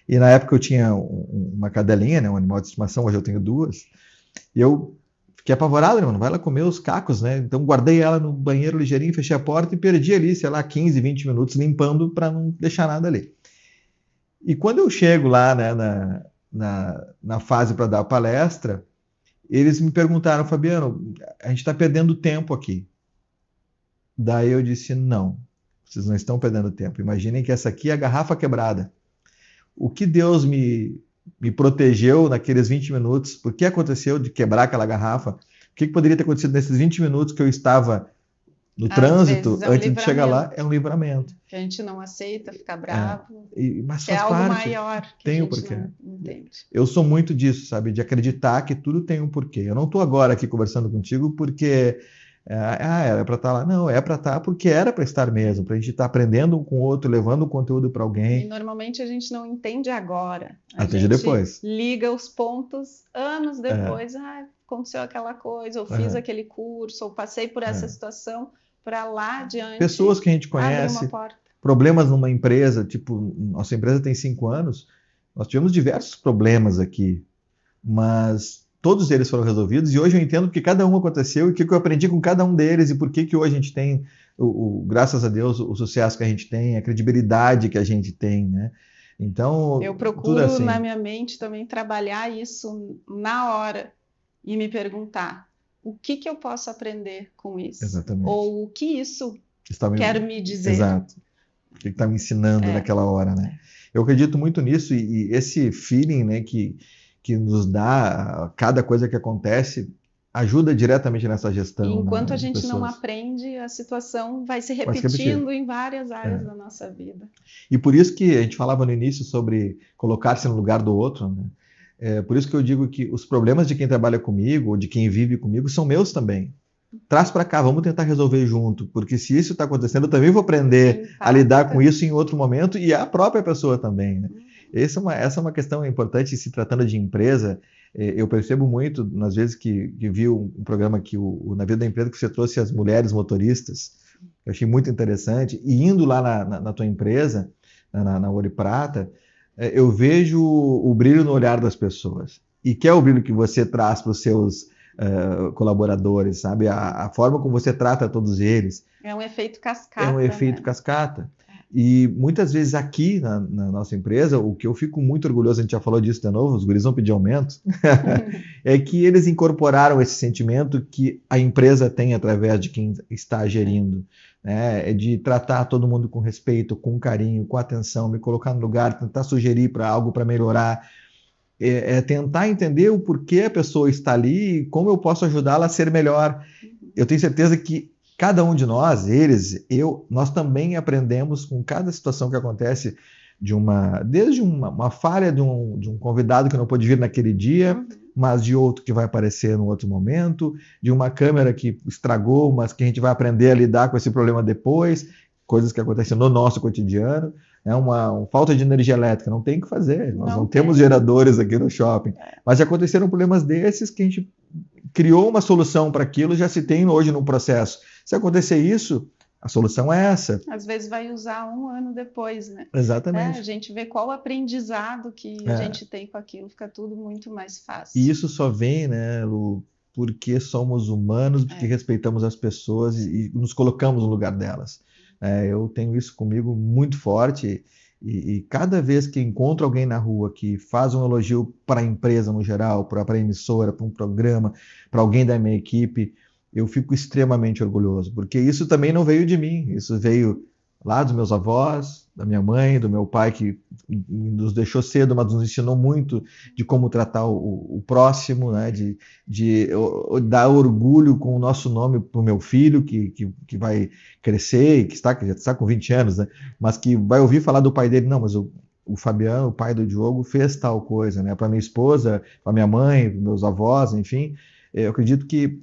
E na época eu tinha uma cadelinha, né, um animal de estimação, hoje eu tenho 2, e eu fiquei apavorado, né, mano, vai ela comer os cacos, né? Então guardei ela no banheiro ligeirinho, fechei a porta e perdi ali, sei lá, 15, 20 minutos limpando para não deixar nada ali. E quando eu chego lá, né, na fase para dar a palestra, eles me perguntaram, Fabiano, a gente está perdendo tempo aqui. Daí eu disse, não, vocês não estão perdendo tempo. Imaginem que essa aqui é a garrafa quebrada. O que Deus me protegeu naqueles 20 minutos? Por que aconteceu de quebrar aquela garrafa? O que poderia ter acontecido nesses 20 minutos que eu estava no trânsito antes de chegar lá? É um livramento. Que a gente não aceita, fica bravo. Mas é faz algo parte. Maior que tem a um gente porquê. Não entende. Eu sou muito disso, sabe? De acreditar que tudo tem um porquê. Eu não estou agora aqui conversando contigo porque era para estar lá. Não, é para estar porque era para estar mesmo, para a gente estar aprendendo um com o outro, levando o conteúdo para alguém. E normalmente a gente não entende agora. Atende depois. Liga os pontos anos depois. Aconteceu aquela coisa, ou fiz aquele curso, ou passei por essa situação, para lá adiante. Pessoas que a gente conhece, problemas numa empresa, tipo, nossa empresa tem 5 anos, nós tivemos diversos problemas aqui, mas todos eles foram resolvidos e hoje eu entendo porque cada um aconteceu e o que eu aprendi com cada um deles e por que hoje a gente tem, graças a Deus, o sucesso que a gente tem, a credibilidade que a gente tem, né? Então, eu procuro assim, na minha mente também trabalhar isso na hora e me perguntar o que eu posso aprender com isso? Exatamente. Ou o que isso quer me dizer? Exato. O que está me ensinando naquela hora, né? Eu acredito muito nisso e esse feeling, né, que nos dá cada coisa que acontece ajuda diretamente nessa gestão. E enquanto a gente pessoas. Não aprende, a situação vai se repetindo em várias áreas da nossa vida. E por isso que a gente falava no início sobre colocar-se no lugar do outro, né? Por isso que eu digo que os problemas de quem trabalha comigo, ou de quem vive comigo, são meus também. Traz para cá, vamos tentar resolver junto, porque se isso está acontecendo, eu também vou aprender a lidar com isso em outro momento, e a própria pessoa também, né? Essa é uma questão importante, se tratando de empresa. Eu percebo muito, nas vezes que vi um programa que na vida da empresa, que você trouxe as mulheres motoristas, eu achei muito interessante, e indo lá na tua empresa, na Ouro e Prata, eu vejo o brilho no olhar das pessoas. E que é o brilho que você traz para os seus colaboradores, sabe? A forma como você trata todos eles. É um efeito cascata. É um efeito cascata. E muitas vezes aqui na nossa empresa, o que eu fico muito orgulhoso, a gente já falou disso de novo, os guris vão pedir aumento, é que eles incorporaram esse sentimento que a empresa tem através de quem está gerindo, né? É de tratar todo mundo com respeito, com carinho, com atenção, me colocar no lugar, tentar sugerir para algo para melhorar, tentar entender o porquê a pessoa está ali e como eu posso ajudá-la a ser melhor. Eu tenho certeza que cada um de nós, nós também aprendemos com cada situação que acontece, desde uma falha de um convidado que não pôde vir naquele dia, mas de outro que vai aparecer no outro momento, de uma câmera que estragou, mas que a gente vai aprender a lidar com esse problema depois, coisas que acontecem no nosso cotidiano, uma falta de energia elétrica, não tem o que fazer, nós não temos geradores aqui no shopping, mas já aconteceram problemas desses que a gente criou uma solução para aquilo, já se tem hoje no processo. Se acontecer isso, a solução é essa. Às vezes vai usar 1 ano depois, né? Exatamente. A gente vê qual o aprendizado que a gente tem com aquilo, fica tudo muito mais fácil. E isso só vem, né, Lu, porque somos humanos, porque respeitamos as pessoas e nos colocamos no lugar delas. Eu tenho isso comigo muito forte e cada vez que encontro alguém na rua que faz um elogio para a empresa no geral, para a emissora, para um programa, para alguém da minha equipe, eu fico extremamente orgulhoso, porque isso também não veio de mim, isso veio lá dos meus avós, da minha mãe, do meu pai, que nos deixou cedo, mas nos ensinou muito de como tratar o próximo, né? de dar orgulho com o nosso nome para o meu filho, que vai crescer, que já está com 20 anos, né? Mas que vai ouvir falar do pai dele, não, mas o Fabiano, o pai do Diogo, fez tal coisa, né? Para minha esposa, para minha mãe, para meus avós, enfim, eu acredito que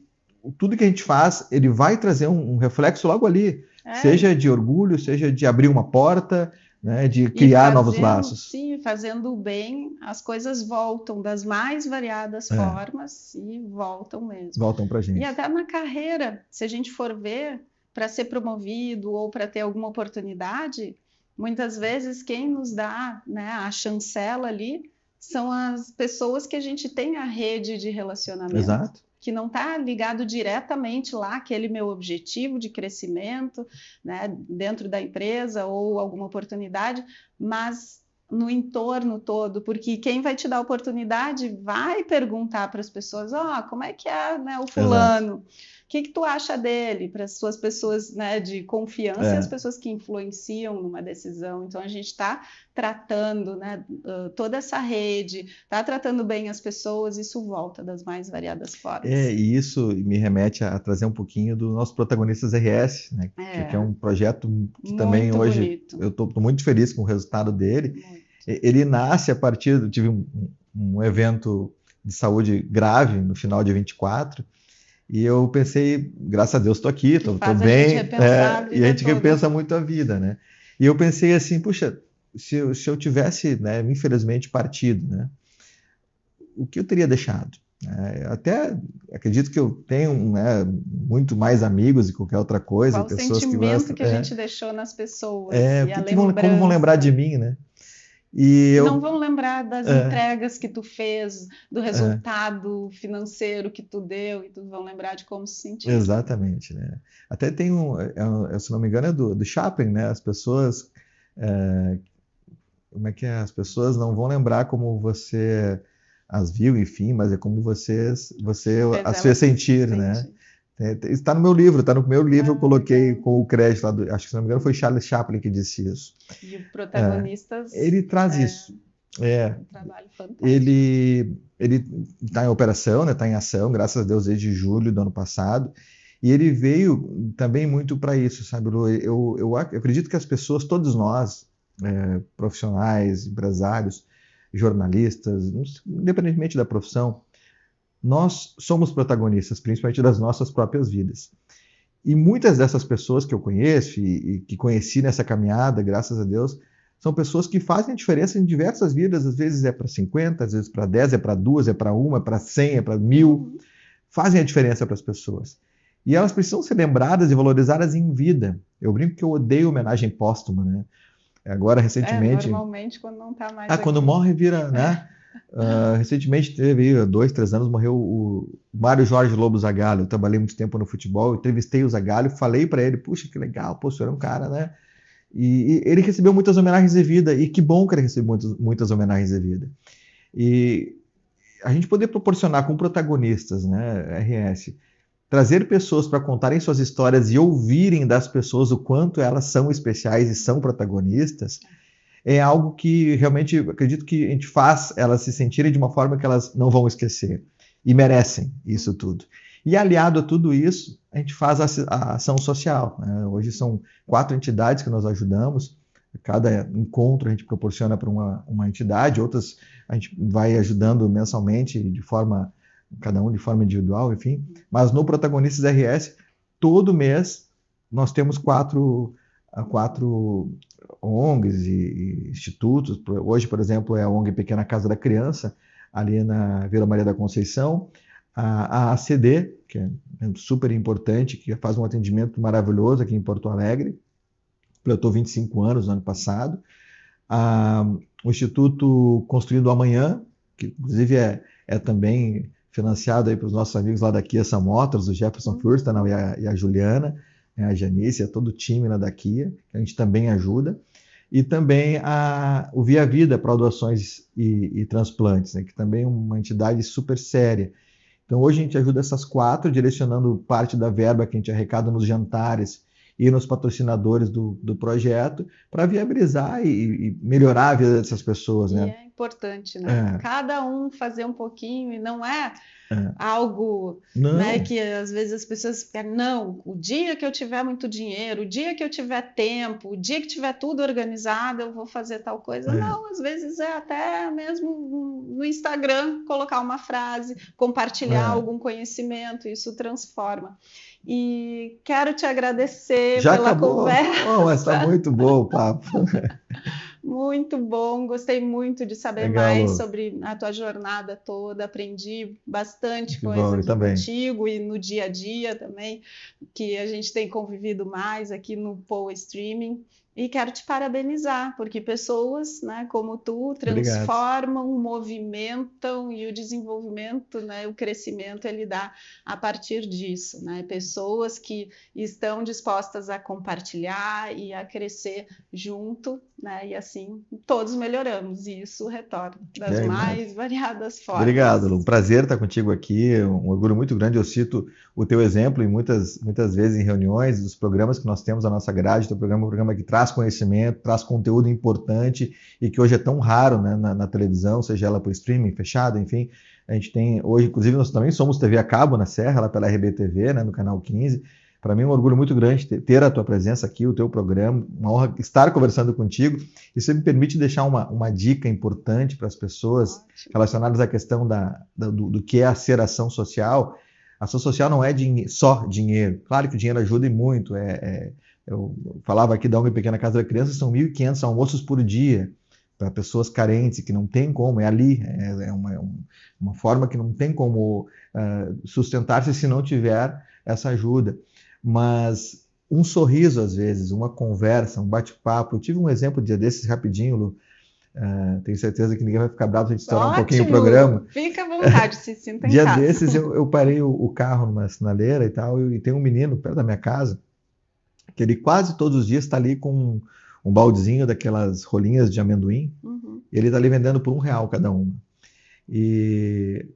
tudo que a gente faz, ele vai trazer um reflexo logo ali, seja de orgulho, seja de abrir uma porta, né, de criar novos laços. Sim, fazendo o bem, as coisas voltam das mais variadas formas e voltam mesmo. Voltam para a gente. E até na carreira, se a gente for ver, para ser promovido ou para ter alguma oportunidade, muitas vezes quem nos dá, né, a chancela ali são as pessoas que a gente tem a rede de relacionamento. Exato. Que não está ligado diretamente lá, aquele meu objetivo de crescimento, né, dentro da empresa ou alguma oportunidade, mas no entorno todo, porque quem vai te dar a oportunidade vai perguntar para as pessoas, como é que é, né, o fulano? O que tu acha dele? Para as suas pessoas, né, de confiança e as pessoas que influenciam numa decisão. Então, a gente está tratando, né, toda essa rede, está tratando bem as pessoas, isso volta das mais variadas formas. E isso me remete a trazer um pouquinho do nosso Protagonistas RS, né, que é um projeto que muito também hoje bonito. Eu estou muito feliz com o resultado dele. Muito. Ele nasce a partir, tive um evento de saúde grave no final de 24, e eu pensei, graças a Deus estou aqui, estou bem, e a gente repensa muito a vida, né? E eu pensei assim, puxa, se eu tivesse, né, infelizmente, partido, né, o que eu teria deixado? Até acredito que eu tenho, né, muito mais amigos e qualquer outra coisa. Qual pessoas sentimento que gostam, que a gente deixou nas pessoas? Como vão lembrar de mim, né? Não vão lembrar das entregas que tu fez, do resultado financeiro que tu deu, e tu vão lembrar de como se sentiu. Exatamente, né? Até tem se não me engano, é do Chaplin, né? As pessoas, como é que é? As pessoas não vão lembrar como você as viu, enfim, mas é como você as fez sentir, né? Está no meu livro, está no primeiro livro, eu coloquei com o crédito lá, acho que se não me engano foi Charles Chaplin que disse isso. E o protagonista ele traz isso. Um trabalho fantástico. Ele está em operação, né? Está em ação, graças a Deus, desde julho do ano passado. E ele veio também muito para isso, sabe, Lu? Eu acredito que as pessoas, todos nós, profissionais, empresários, jornalistas, independentemente da profissão, nós somos protagonistas, principalmente das nossas próprias vidas. E muitas dessas pessoas que eu conheço e que conheci nessa caminhada, graças a Deus, são pessoas que fazem a diferença em diversas vidas. Às vezes é para 50, às vezes para 10, é para 2, é para 1, é para 100, é para 1000. Fazem a diferença para as pessoas. E elas precisam ser lembradas e valorizadas em vida. Eu brinco que eu odeio homenagem póstuma, né? Agora, recentemente... Normalmente, quando não está mais quando morre, vira, né? Recentemente, teve 2, 3 anos, morreu o Mário Jorge Lobo Zagallo. Eu trabalhei muito tempo no futebol, entrevistei o Zagallo, falei para ele, puxa, que legal, pô, o senhor é um cara, né? E ele recebeu muitas homenagens de vida, e que bom que ele recebeu muitas homenagens de vida. E a gente poder proporcionar com protagonistas, né, RS, trazer pessoas para contarem suas histórias e ouvirem das pessoas o quanto elas são especiais e são protagonistas, é algo que realmente acredito que a gente faz elas se sentirem de uma forma que elas não vão esquecer. E merecem isso tudo. E aliado a tudo isso, a gente faz a ação social, né? Hoje são 4 entidades que nós ajudamos. Cada encontro a gente proporciona para uma entidade, outras a gente vai ajudando mensalmente, cada um de forma individual, enfim. Mas no Protagonistas RS, todo mês, nós temos 4 ONGs e institutos. Hoje, por exemplo, é a ONG Pequena Casa da Criança, ali na Vila Maria da Conceição, a ACD, que é super importante, que faz um atendimento maravilhoso aqui em Porto Alegre, completou 25 anos no ano passado, o Instituto Construindo o Amanhã, que inclusive é também financiado aí para os nossos amigos lá da Kia Motors, o Jefferson Furstenau e a Juliana, a Janice, todo o time lá da Kia, que a gente também ajuda, e também o Via Vida para doações e transplantes, né, que também é uma entidade super séria. Então hoje a gente ajuda essas 4, direcionando parte da verba que a gente arrecada nos jantares e nos patrocinadores do projeto, para viabilizar e melhorar a vida dessas pessoas, né? E importante, né? Cada um fazer um pouquinho, e não é algo, né, que às vezes as pessoas querem, não, o dia que eu tiver muito dinheiro, o dia que eu tiver tempo, o dia que tiver tudo organizado, eu vou fazer tal coisa. Não, às vezes é até mesmo no Instagram colocar uma frase, compartilhar algum conhecimento, isso transforma. E quero te agradecer pela conversa. Oh, mas está muito bom o papo. Muito bom, gostei muito de saber mais sobre a tua jornada toda, aprendi bastante coisa aqui contigo e no dia a dia também, que a gente tem convivido mais aqui no Poa Streaming. E quero te parabenizar, porque pessoas, né, como tu transformam, movimentam, e o desenvolvimento, né, o crescimento, ele dá a partir disso, né? Pessoas que estão dispostas a compartilhar e a crescer junto, né? E assim todos melhoramos, e isso retorna das mais variadas formas. Obrigado, Lu. Um prazer estar contigo aqui, um orgulho muito grande. Eu cito o teu exemplo em muitas vezes em reuniões dos programas que nós temos na nossa grade. O teu programa é um programa que traz conhecimento, traz conteúdo importante e que hoje é tão raro, né, na televisão, seja ela por streaming, fechado, enfim. A gente tem hoje, inclusive nós também somos TV a cabo na Serra, lá pela RBTV, né, no canal 15. Para mim é um orgulho muito grande ter a tua presença aqui, o teu programa, uma honra estar conversando contigo. E você me permite deixar uma dica importante para as pessoas relacionadas à questão do que é a ser ação social. A ação social não é só dinheiro. Claro que o dinheiro ajuda e muito. Eu falava aqui da ONG Pequena Casa da Criança, são 1.500 almoços por dia para pessoas carentes, que não tem como, é ali, é uma forma que não tem como sustentar-se se não tiver essa ajuda. Mas um sorriso, às vezes, uma conversa, um bate-papo. Eu tive um exemplo dia desses, rapidinho, Lu. Tenho certeza que ninguém vai ficar bravo se a gente estourar um pouquinho o programa. Fica à vontade, se sinta em dia casa. Dia desses, eu parei o carro numa sinaleira e tal, e tem um menino perto da minha casa, que ele quase todos os dias está ali com um baldezinho daquelas rolinhas de amendoim, e ele está ali vendendo por R$1 cada uma. E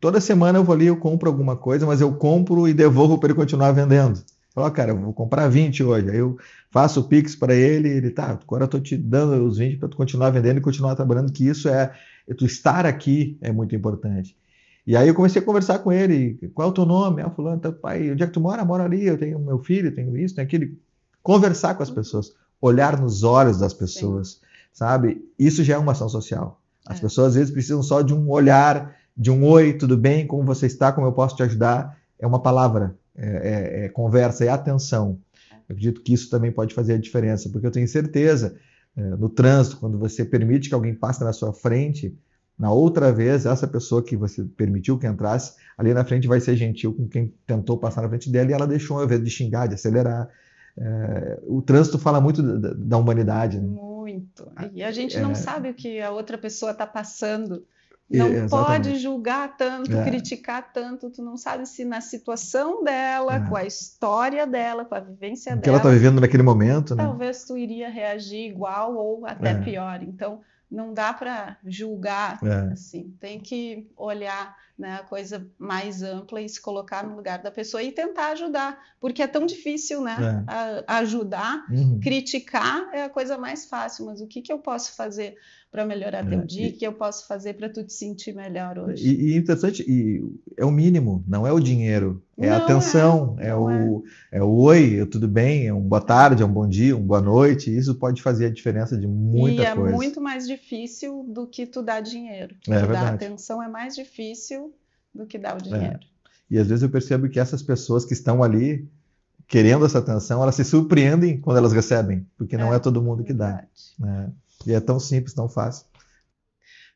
toda semana eu vou ali, eu compro alguma coisa, mas eu compro e devolvo para ele continuar vendendo. Falo, cara, eu vou comprar 20 hoje. Aí eu faço o Pix para ele, e ele, tá, agora eu estou te dando os 20 para tu continuar vendendo e continuar trabalhando, que isso tu estar aqui é muito importante. E aí eu comecei a conversar com ele, qual é o teu nome? Fulano, teu pai, onde é que tu mora? Moro ali, eu tenho meu filho, tenho isso, tenho aquilo. Conversar com as pessoas, olhar nos olhos das pessoas, sabe? Isso já é uma ação social. As pessoas às vezes precisam só de um olhar, de um oi, tudo bem, como você está, como eu posso te ajudar. É uma palavra, é conversa, é atenção. Eu acredito que isso também pode fazer a diferença, porque eu tenho certeza, no trânsito, quando você permite que alguém passe na sua frente, na outra vez, essa pessoa que você permitiu que entrasse, ali na frente vai ser gentil com quem tentou passar na frente dela, e ela deixou, ao invés de xingar, de acelerar. O trânsito fala muito da humanidade, né? Muito. E a gente não sabe o que a outra pessoa está passando. Não pode julgar tanto, criticar tanto. Tu não sabe se na situação dela, com a história dela, com a vivência dela, que ela está vivendo naquele momento, né? Talvez tu iria reagir igual ou até pior. Então, não dá para julgar assim. Tem que olhar, né, a coisa mais ampla e se colocar no lugar da pessoa e tentar ajudar, porque é tão difícil, né? Ajudar, criticar é a coisa mais fácil, mas o que eu posso fazer para melhorar teu dia? O que eu posso fazer para tu te sentir melhor hoje? E interessante, é o mínimo, não é o dinheiro, é a atenção, é o oi, tudo bem, é um boa tarde, é um bom dia, uma boa noite. Isso pode fazer a diferença de muita coisa. E é muito mais difícil do que tu dar dinheiro. Dar atenção é mais difícil do que dar o dinheiro. E às vezes eu percebo que essas pessoas que estão ali querendo essa atenção, elas se surpreendem quando elas recebem, porque não é todo mundo que dá. E é tão simples, tão fácil.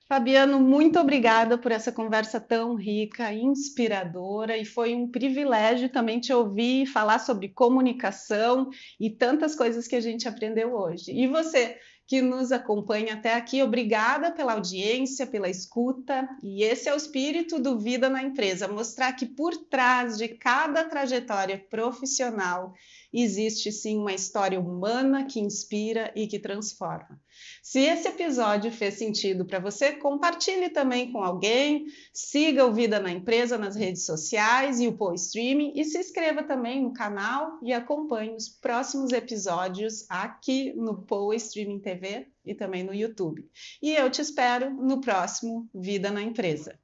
Fabiano, muito obrigada por essa conversa tão rica, inspiradora, e foi um privilégio também te ouvir falar sobre comunicação e tantas coisas que a gente aprendeu hoje. E você que nos acompanha até aqui, obrigada pela audiência, pela escuta, e esse é o espírito do Vida na Empresa, mostrar que por trás de cada trajetória profissional existe sim uma história humana que inspira e que transforma. Se esse episódio fez sentido para você, compartilhe também com alguém, siga o Vida na Empresa nas redes sociais e o Poa Streaming e se inscreva também no canal e acompanhe os próximos episódios aqui no Poa Streaming TV e também no YouTube. E eu te espero no próximo Vida na Empresa.